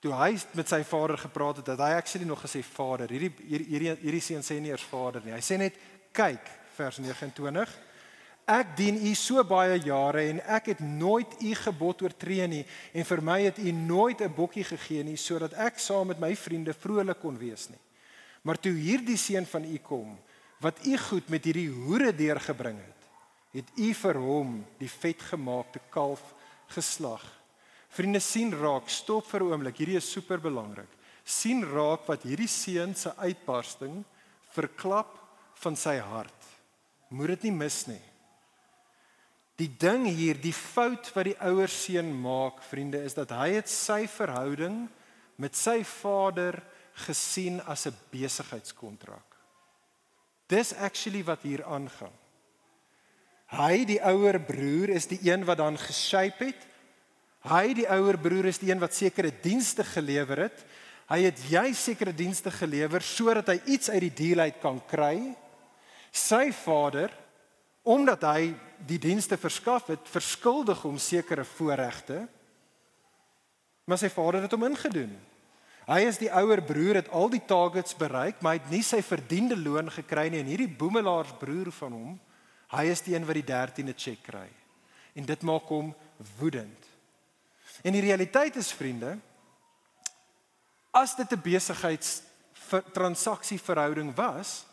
toe hy met sy vader gepraat het, dat hy actually nog gesê, vader, hierdie seun sê nie eers vader nie, hy sê net, kyk, vers 29, ek dien u so baie jare en ek het nooit u gebod oortree nie en vir my het u nooit 'n bokkie gegee nie sodat ek saam met my vriende vrolik kon wees nie. Maar toe hierdie seun van u kom wat u goed met hierdie hoere deurgebring het u vir hom die vetgemaakte kalf geslag. Vriende, sien raak, stop vir 'n oomblik, hierdie is super belangrik. Sien raak wat hierdie seun se uitbarsting verklap van sy hart. Moet dit nie mis nie. Die ding hier, die fout wat die ouer seun maak, vriende, is dat hy het sy verhouding met sy vader gesien as 'n besigheidskontrak. Dis actually wat hier aangaan. Hy, die ouer broer, is die een wat dan geshape het. Hy, die ouer broer, is die een wat sekere dienste gelewer het. Hy het juis sekere dienste gelewer sodat hy iets uit die deal uit kan kry. Sy vader, omdat hy die dienste verskaf het, verskuldig hom sekere voorregte, maar sy vader het hom ingedoen. Hy is die ouer broer, het al die targets bereik, maar hy het nie sy verdiende loon gekry nie, en hierdie boemelaars-broer van hom, hy is die een wat die 13de check kry. En dit maak hom woedend. En die realiteit is, vriende, as dit 'n besigheidstransaksie-verhouding was,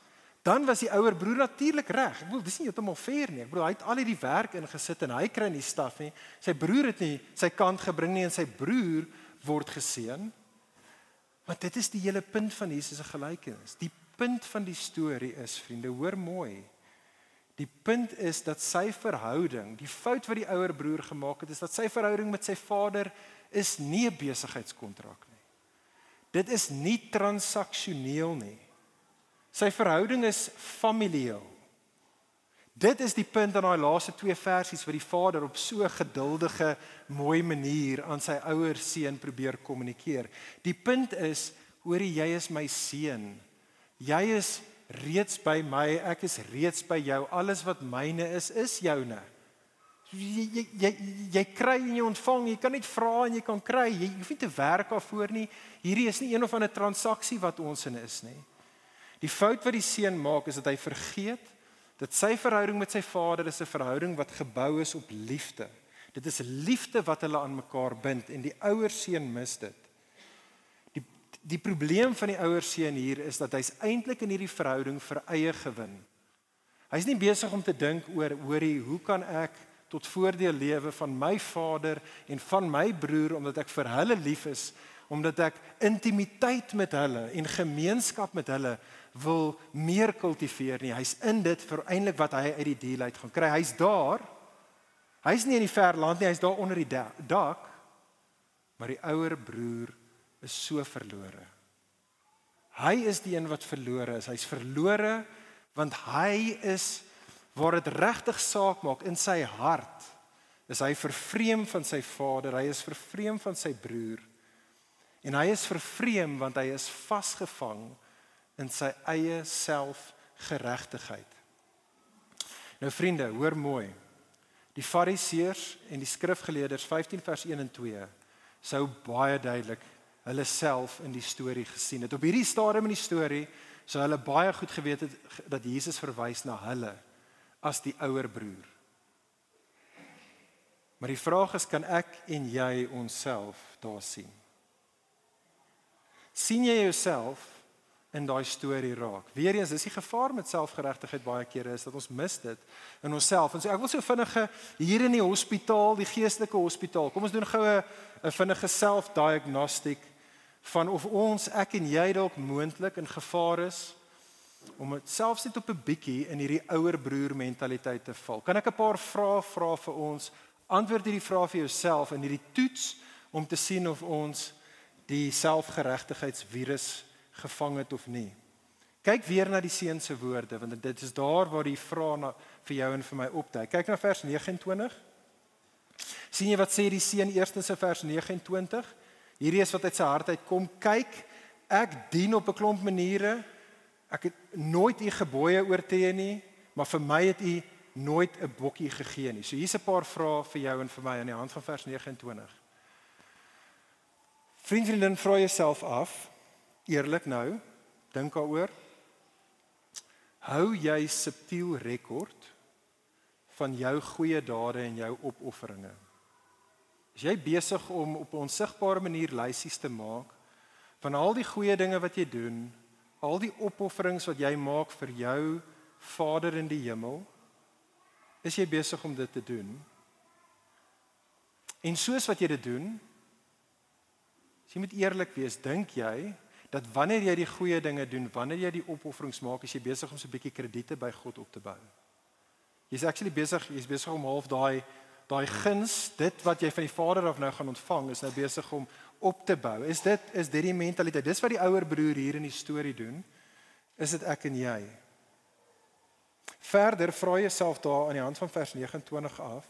dan was die ouer broer natuurlik reg. Ek bedoel, dis nie heeltemal fair nie. Ek bedoel, hy het al hierdie werk ingesit en hy kry nie staf nie. Sy broer het nie sy kant gebring nie en sy broer word geseën. Maar dit is die hele punt van Jesus se gelykenis. Die punt van die storie is, vriende, hoor mooi. Die punt is dat sy verhouding, die fout wat die ouer broer gemaak het, is dat sy verhouding met sy vader is nie 'n besigheidskontrak nie. Dit is nie transaksioneel nie. Sy verhouding is familieel. Dit is die punt aan daai laaste 2 versies waar die vader op so 'n geduldige, mooi manier aan sy ouer seun probeer kommunikeer. Die punt is, hoorie, jy is my seun. Jy is reeds by my, ek is reeds by jou. Alles wat myne is joune. Jy kry en jy ontvang, jy kan net vra en jy kan kry. Jy hoef nie te werk daarvoor nie. Hierdie is nie een of ander transaksie wat ons in is nie. Die fout wat die seun maak is dat hy vergeet dat sy verhouding met sy vader is 'n verhouding wat gebou is op liefde. Dit is liefde wat hulle aan mekaar bind en die ouer seun mis dit. Die probleem van die ouer seun hier is dat hy's eintlik in hierdie verhouding vir eie gewin. Hy's nie besig om te dink oor, hoorie, hoe kan ek tot voordeel lewe van my vader en van my broer omdat ek vir hulle lief is, omdat ek intimiteit met hulle en gemeenskap met hulle wil meer kultiveer nie. Hy's in dit vir eintlik wat hy uit die deal uit gaan kry. Hy's daar. Hy's nie in die ver land nie, hy's daar onder die dak. Maar die ouer broer is so verlore. Hy is die een wat verlore is. Hy's verlore want hy is waar dit regtig saak maak in sy hart. Is hy vervreem van sy vader, hy is vervreem van sy broer. En hy is vervreem want hy is vasgevang in sy eie selfgeregtigheid. Nou vriende, hoor mooi. Die Fariseërs en die skrifgeleerders 15 vers 1 en 2 sou baie duidelik hulle self in die storie gesien het. Op hierdie stadium in die storie sou hulle baie goed geweet het dat Jesus verwys na hulle as die ouer broer. Maar die vraag is, kan ek en jy onsself daar sien? Sien jy jouself in daai storie raak? Weereens, dis die gevaar met selfgeregtigheid baie kere is dat ons mis dit in onsself. En so ek wil so vinnige hier in die hospitaal, die geestelike hospitaal. Kom ons doen gou 'n vinnige self-diagnostic van of ons, ek en jy dalk moontlik in gevaar is om dit selfs net op 'n bietjie in hierdie ouer broer mentaliteit te val. Kan ek 'n paar vrae vra vir ons? Antwoord hierdie vrae vir jouself in hierdie toets om te sien of ons die selfgeregtigheidsvirus gevang het of nie. Kyk weer na die seun se woorde, want dit is daar waar die vrae vir jou en vir my opduik. Kyk na vers 29. Sien jy wat sê die seun eerstens in vers 29? Hierdie is wat uit sy hart uitkom. Kyk, ek dien op 'n klomp maniere. Ek het nooit u gebooie oortree nie, maar vir my het u nooit 'n bokkie gegee nie. So hier's 'n paar vrae vir jou en vir my aan die hand van vers 29. Vriendin, vra jouself af, eerlik nou, dink daaroor. Hou jy subtiel rekord van jou goeie dade en jou opofferinge? Is jy besig om op 'n onsigbare manier lysies te maak van al die goeie dinge wat jy doen, al die opofferings wat jy maak vir jou Vader in die hemel? Is jy besig om dit te doen? En soos wat jy dit doen, as jy moet eerlik wees, dink jy dat wanneer jy die goeie dinge doen, wanneer jy die opofferings maak, is jy besig om so 'n bietjie krediete by God op te bou? Jy's besig om half daai guns, dit wat jy van die Vader af nou gaan ontvang, is nou besig om op te bou. Is dit die mentaliteit? Dis wat die ouer broer hier in die storie doen. Is dit ek en jy? Verder vra jouself daar aan die hand van vers 29 af.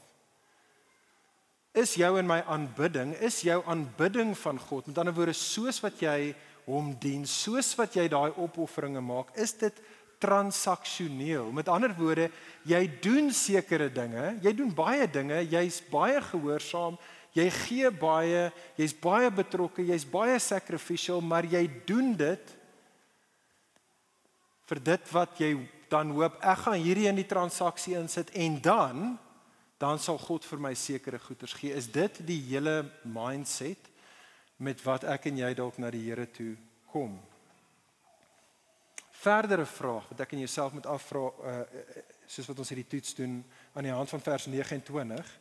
Is jou en my aanbidding, is jou aanbidding van God, met ander woorde, soos wat jy hom dien, soos wat jy daai opofferinge maak, is dit transaksioneel. Met ander woorde, jy doen sekere dinge, jy doen baie dinge, jy's baie gehoorsaam, jy gee baie, jy's baie betrokke, jy's baie sacrificial, maar jy doen dit vir dit wat jy dan hoop, ek gaan hierdie in die transaksie insit en dan sal God vir my sekere goeders gee. Is dit die hele mindset met wat ek en jy dalk na die Here toe kom? Verdere vraag wat ek en jouself moet afvra, soos wat ons hierdie toets doen aan die hand van vers 29.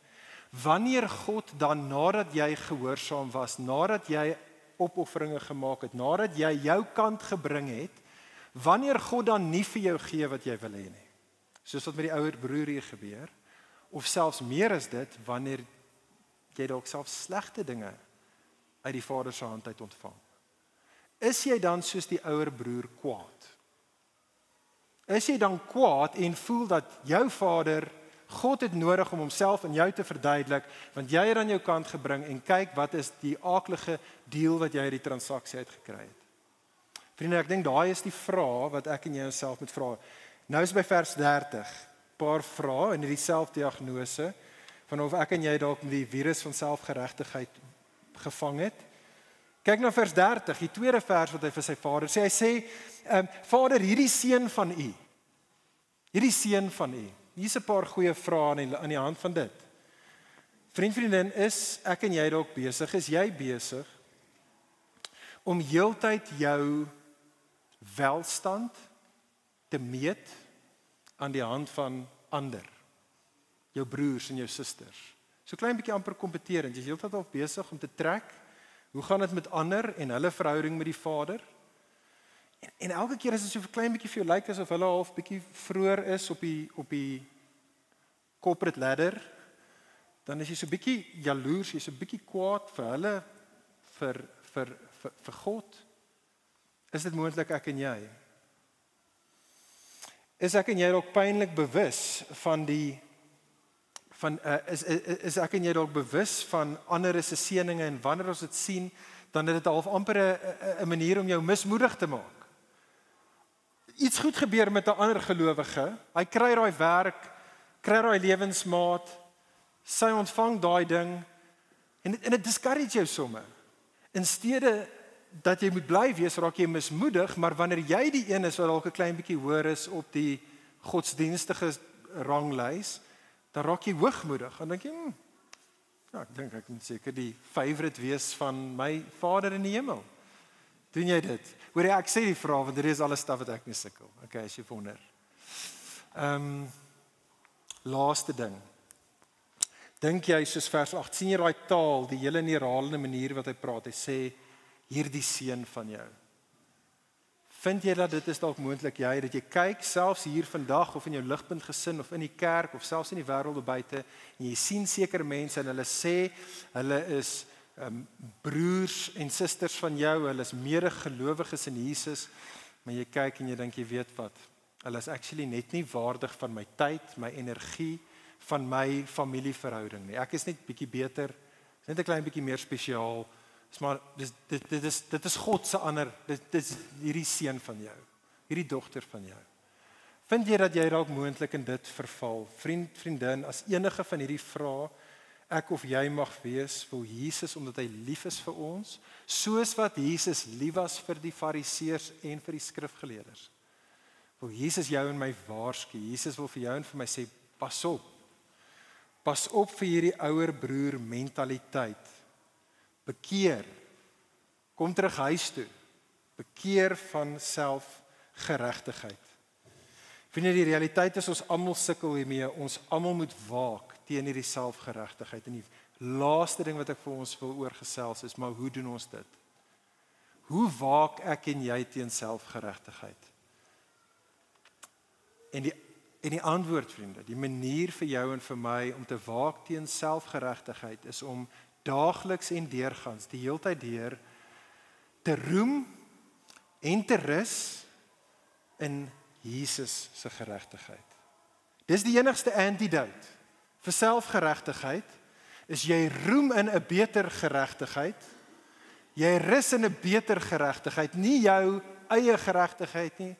Wanneer God dan nadat jy gehoorsaam was, nadat jy opofferinge gemaak het, nadat jy jou kant gebring het, wanneer God dan nie vir jou gee wat jy wil hê nie, soos wat met die ouer broer hier gebeur, of selfs meer as dit, wanneer jy dalk self slegte dinge uit die Vader se hand uit ontvang. is jy dan soos die ouer broer kwaad? Is jy dan kwaad en voel dat jou vader, God het nodig om homself aan jou te verduidelik, want jy het aan jou kant gebring en kyk wat is die aaklige deal wat jy uit die transaksie uitgekry het. Vriende, ek dink daai is die vraag wat ek en jy onsself moet vra. Nou is by vers 30, paar vrae in hierdie selfdiagnose van of ek en jy dalk met die virus van selfgeregtigheid gevang het. Kyk na vers 30, die tweede vers wat hy vir sy vader sê. Hy sê, Vader, hierdie seun van u. Hierdie seun van u. Hier's 'n paar goeie vrae aan die hand van dit. Vriendin, is ek en jy dalk besig, is jy besig om heeltyd jou welstand te meet aan die hand van ander, jou broers en jou susters. So klein bietjie amper kompeterend, jy is heeltyd al besig om te trek, hoe gaan dit met ander en hulle verhouding met die Vader? En elke keer as dit so 'n klein bietjie vir jou lyk asof hulle half bietjie vroeër is op die corporate ladder, dan is jy so bietjie jaloers, jy is so bietjie kwaad vir hulle, vir God. Is dit moontlik ek en jy? Is ek en jy dalk pynlik bewus van is ek en jy dalk bewus van ander se seëninge en wanneer ons dit sien, dan is dit half amper 'n manier om jou mismoedig te maak. Iets goed gebeur met 'n ander gelowige, hy kry daai werk, kry daai lewensmaat, sy ontvang daai ding en dit discourage jou somme. In steede dat jy moet bly wees, raak jy mismoedig, maar wanneer jy die een is wat dalk 'n klein bietjie hoër is op die godsdienstige ranglys, dan raak jy hoogmoedig en dink jy, ek dink ek moet seker die favorite wees van my Vader in die hemel. Doen jy dit? Hoor jy, ek sê die vraag, want dit is alles staf wat ek nie sukkel. Okay, as jy wonder. Laaste ding. Dink jy soos vers 8, sien jy daai taal, die hele herhalende manier wat hy praat, hy sê, hierdie seun van jou. Vind jy dat dit is dalk moontlik dat jy kyk selfs hier vandag of in jou ligpunt gesin of in die kerk of selfs in die wêreld buite en jy sien sekere mense en hulle sê hulle is broers en susters van jou, hulle is medegelowiges in Jesus, maar jy kyk en jy dink jy weet wat, hulle is actually net nie waardig van my tyd, my energie, van my familieverhouding nie. Ek is net bietjie beter, net 'n klein bietjie meer spesiaal. Maar dit is God se ander, dit is hierdie seun van jou, hierdie dogter van jou. Vind jy dat jy dalk moontlik in dit verval? Vriendin, as enige van hierdie vrae ek of jy mag wees, wil Jesus, omdat hy lief is vir ons, soos wat Jesus lief was vir die fariseërs en vir die skrifgeleerders. Wil Jesus jou en my waarsku? Jesus wil vir jou en vir my sê, pas op. Pas op vir hierdie ouer broer mentaliteit. Bekeer, kom terug huis toe, bekeer van selfgeregtigheid. Vriende, die realiteit is ons almal sukkel hiermee, ons almal moet waak teen hierdie selfgeregtigheid. En die laaste ding wat ek vir ons wil oorgesels is, maar hoe doen ons dit? Hoe waak ek en jy teen selfgeregtigheid? En die antwoord, vriende, die manier vir jou en vir my om te waak teen selfgeregtigheid is om daagliks en deurgangs, die heeltyd deur, te roem en te rus in Jesus se geregtigheid. Dis die enigste antidote vir selfgeregtigheid, is jy roem in 'n beter geregtigheid, jy rus in 'n beter geregtigheid, nie jou eie geregtigheid nie,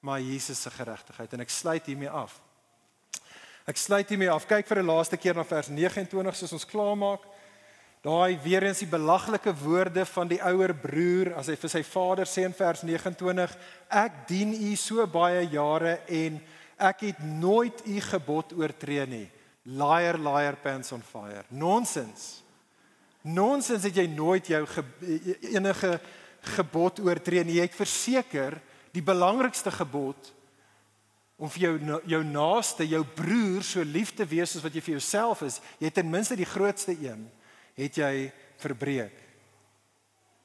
maar Jesus se geregtigheid. En ek sluit hiermee af. Kyk vir 'n laaste keer na vers 29, soos ons klaarmaak. Daai weer eens die belaglike woorde van die ouer broer, as hy vir sy vader sê in vers 29, ek dien u so baie jare en ek het nooit u gebod oortree nie. Liar, liar, pants on fire. Nonsens. Nonsens het jy nooit jou enige gebod oortree nie. Jy het verseker die belangrikste gebod om vir jou naaste, jou broer so lief te wees soos wat jy vir jouself is. Jy het ten minste die grootste een het jy verbreek.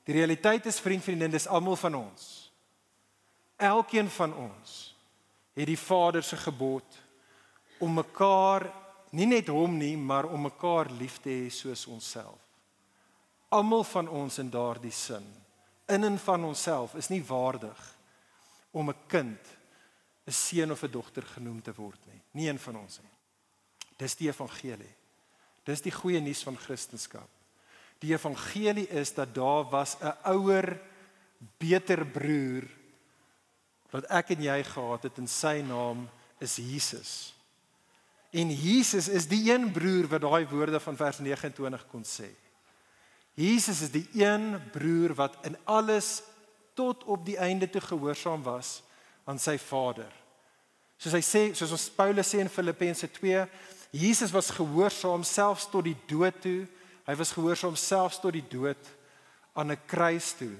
Die realiteit is, vriendin, dis almal van ons. Elkeen van ons het die Vader se gebod om mekaar, nie net hom nie, maar om mekaar lief te hê soos onsself. Almal van ons in daardie sin in en van onsself is nie waardig om 'n kind, 'n seun of 'n dogter genoem te word nie. Nie een van ons nie. Dis die evangelie. Dis die goeie nuus van Christendom. Die evangelie is dat daar was 'n ouer, beter broer wat ek en jy gehad het, en sy naam is Jesus. En Jesus is die een broer wat daai woorde van vers 29 kon sê. Jesus is die een broer wat in alles tot op die einde toe gehoorsaam was aan sy Vader. Soos ons Paulus sê in Filippense 2, Jesus was gehoorsaam selfs tot die dood toe. Hy was gehoorsaam selfs tot die dood aan 'n kruis toe.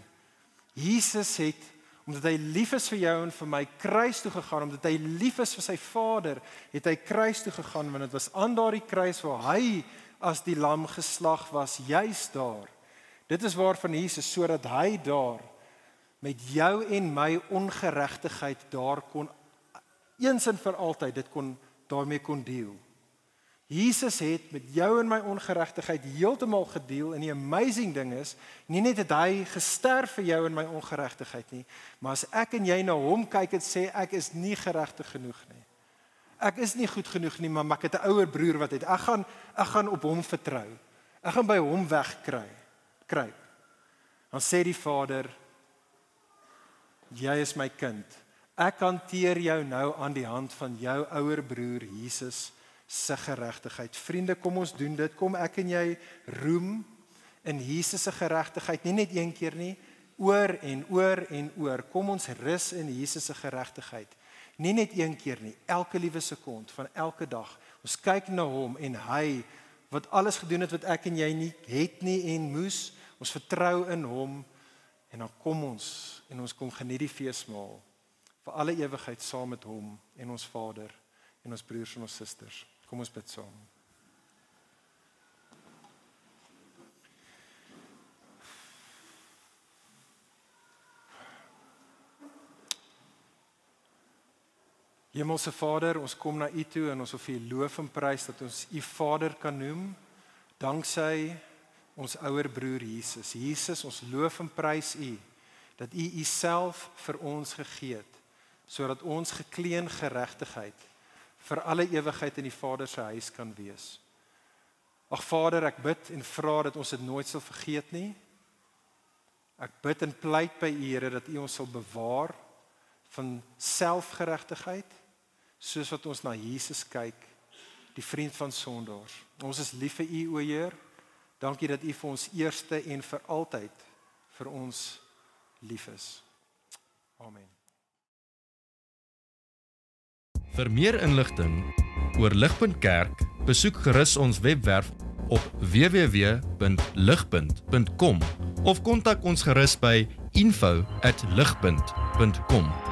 Jesus het, omdat hy lief is vir jou en vir my, kruis toe gegaan. Omdat hy lief is vir sy Vader, het hy kruis toe gegaan, want dit was aan daardie kruis waar hy as die lam geslag was, juis daar. Dit is waarvan Jesus, sodat hy daar met jou en my ongeregtigheid daar kon, eens en vir altyd, daarmee kon deel. Jesus het met jou en my ongeregtigheid heeltemal gedeel, en die amazing ding is, nie net het hy gesterf vir jou en my ongeregtigheid nie, maar as ek en jy na hom kyk en sê, ek is nie geregtig genoeg nie. Ek is nie goed genoeg nie, maar ek het 'n ouer broer wat het. Ek gaan op hom vertrou. Ek gaan by hom wegkruip. Dan sê die Vader, jy is my kind. Ek hanteer jou nou aan die hand van jou ouer broer Jesus se geregtigheid. Vriende, kom ons doen dit. Kom ek en jy roem in Jesus se geregtigheid, nie net een keer nie, oor en oor en oor. Kom ons rus in Jesus se geregtigheid. Nie net een keer nie, elke liewe sekond van elke dag. Ons kyk na hom en hy wat alles gedoen het wat ek en jy nie het nie en moes. Ons vertrou in hom en dan kom ons en ons kom geniet die feesmaal vir alle ewigheid saam met hom en ons Vader en ons broers en ons susters. Kom ons bid saam. Hemelse Vader, ons kom na U toe en ons wil vir U loof en prys dat ons U Vader kan noem, danksy ons ouer broer Jesus. Jesus, ons loof en prys U, dat U Uself vir ons gegee het, sodat ons gekleen geregtigheid vir alle ewigheid in die Vader se huis kan wees. Ag Vader, ek bid en vra dat ons dit nooit sal vergeet nie. Ek bid en pleit by U, Here, dat U ons sal bewaar van selfgeregtigheid, soos wat ons na Jesus kyk, die vriend van sondaars. Ons is lief vir U, o Heer. Dankie dat U vir ons eerste en vir altyd vir ons lief is. Amen. Vir meer inligting oor Ligpunt Kerk, besoek gerus ons webwerf op www.ligpunt.com of kontak ons gerus by info@ligpunt.com.